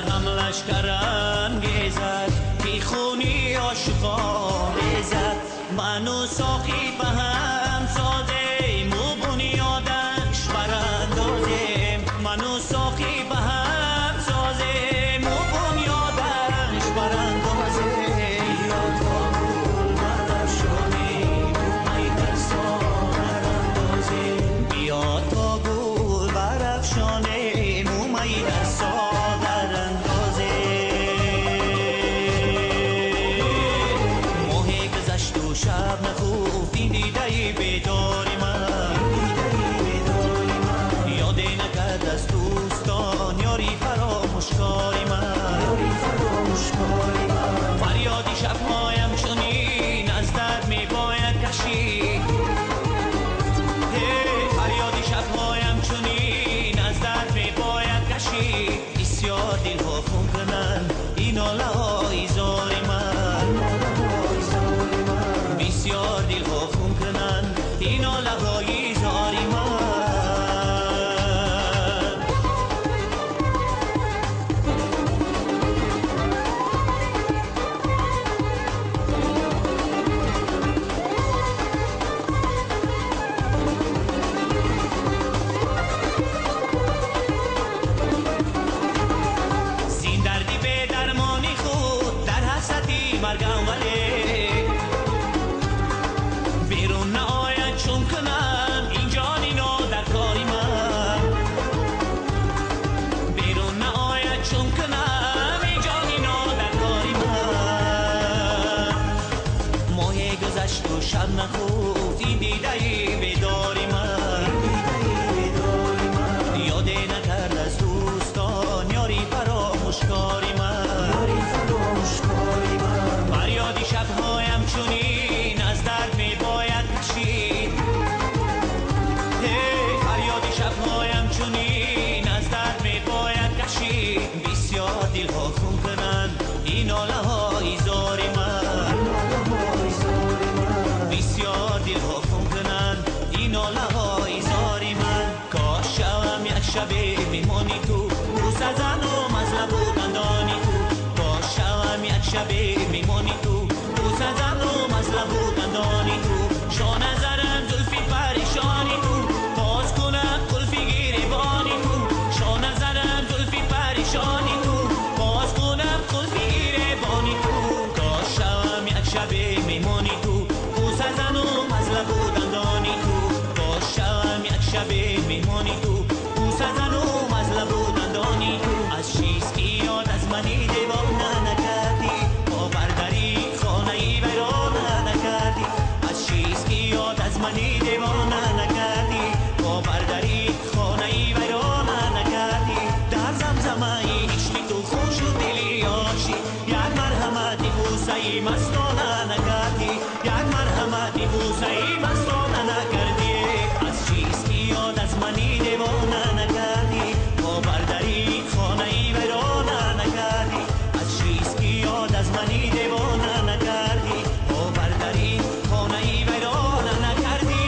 هم لشکرم گیزد بی خونی عاشقان ریزد من و ساقی به هم سازیم و بنیادش براندازیم من و ساقی به هم سازیم و بنیادش براندازیم بیا تا گل برافشانیم و می در ساغر اندازیم بیا تا گل برافشانیم و می در ساغر اندازیم ماه گذشت و شب نخفت این دیده بیداری من یاد نکرد از دوستان یاری فراموشکاری من فریادی شبهایم چنین از درد می باید کشید فریادی شبهایم چنین از درد می باید کشید بسیار دلها خون کنند این ناله های زار من بسیار دلها خون کنند این ناله های زار من زین دردی به درمانی خود در حسرتی مرگم ولی بیرون نآید چون کنم این جانی نو در کاری من بیرون نآید چون کنم این جانی نو در کاری من ماه گذشت و شب نخفت این دیده بیداری من یاد نکرد از دوستان یاری فراموشکاری من فریادی شبهایم چنین از درد می باید کشید فریادی شبهایم چنین از درد می باید کشید بسیار دلها خون کنند این ناله های زار من بسیار دلها خون کنند این ناله های زار من کاش شوم یک شبه میمانی تو بوس زن و مزلب و دندانی تو کاش شوم یک شبه میمانی تو بوس زن و مزلب و دندانی تو شانه زرم زلفی پریشانی تو باز کنم قلفی گریبانی تو شانه زرم زلفی پریشانی تو باز کنم قلفی گریبانی تو کاش شوم یک شبه میمانی تو بوس زن و مزلب و دندانی تو کاش شوم یک شبه میمانی تو بوس زن و مزلب و دندانی تو از چیز که یاد از منی دیوانه نکردی باورداری خانه ای ویرانه نکردی از چیز که یاد از منی دیوانه نکردی باورداری خانه ای ویرانه نکردی در زمزمه عشق تو خوش و دلی آشی یک مرحمتی بوسه ای مستانه نکردی یک مرحمتی بوسه ای مستانه نکردی از چیز که یاد از منی دیوانه نکردی باورداری خانه ای ویرانه نکردی از چیز که یاد از منی دیوانه نکردی باورداری خانه ای ویرانه نکردی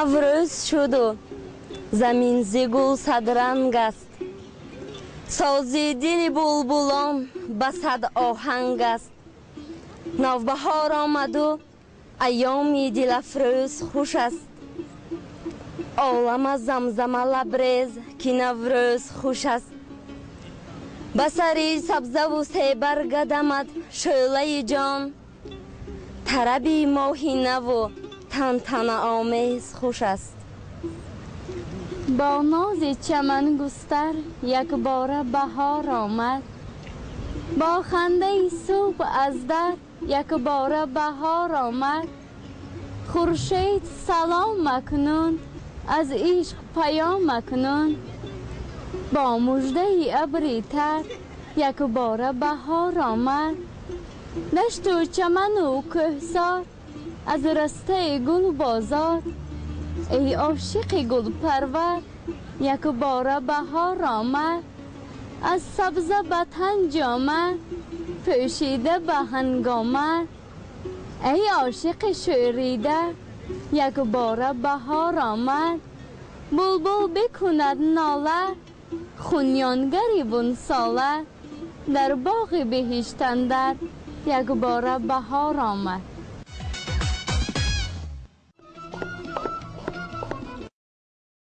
نوروز شد و زمین ز گل صدرنگ است، ساز دل بلبلان به صد آهنگ است. نوبهار آمد و ایام دل افروز خوش است، عالم از زمزمه لبریز که نوروز خوش است. به سر سبزه و سیبرگ دمد شعله جان، طرب ماهینه و تنتنه آمیز خوش است. با ناز چمن گستر یک بار بهار آمد، با خنده صبح از در یک بار بهار آمد. خورشید سلام مکنون از عشق پیام مکنون، با مژده ابری تر یک بار بهار آمد. دشت و چمن و کوهسار از رسته گل بازار، ای عاشق گل پرور یک بار بهار آمد. از سبزه به تن جامه پوشیده به هنگامه، ای عاشق شوریده یک بار بهار آمد. بلبل بکند ناله خونیانگری بون ساله، در باغ بهشت اندر یک بار بهار آمد.